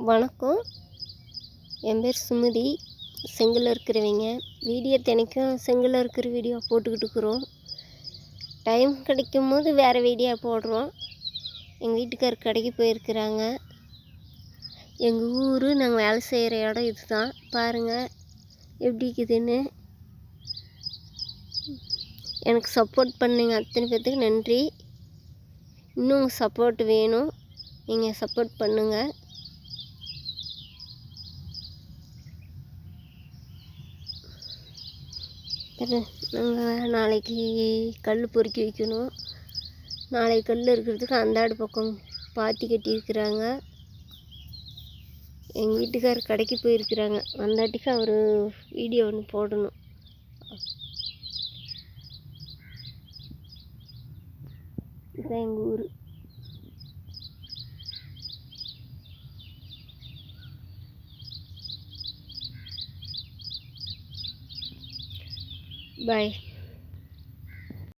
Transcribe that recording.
வணக்கம். என் பேர் சுமதி. செங்கல்ல இருக்கிறவைங்க. வீடியோ தினைக்கும் செங்கல்ல இருக்கிற வீடியோ போட்டுக்கிட்டு இருக்கிறோம். டைம் கிடைக்கும் போது வேறு வீடியோ போடுறோம். எங்கள் வீட்டுக்கார் கடைக்கு போயிருக்கிறாங்க. எங்கள் ஊர் நாங்கள் வேலை செய்கிற இடம் இது தான். பாருங்கள் எப்படி இருக்குதுன்னு. எனக்கு சப்போர்ட் பண்ணுங்க அத்தனை பேர்த்துக்கு நன்றி. இன்னும் உங்கள் சப்போர்ட் வேணும். நீங்கள் சப்போர்ட் பண்ணுங்கள். நாங்கள் நாளைக்கு கல் பொறுக்கி வைக்கணும். நாளைக்கு கல் இருக்கிறதுக்கு அந்தாடு பக்கம் பாத்தி கட்டியிருக்கிறாங்க. எங்கள் வீட்டுக்கார் கடைக்கு போயிருக்கிறாங்க. வந்தாட்டிக்கு அவர் வீடியோ ஒன்று போடணும். இதுதான் எங்கள் ஊர். பாய்.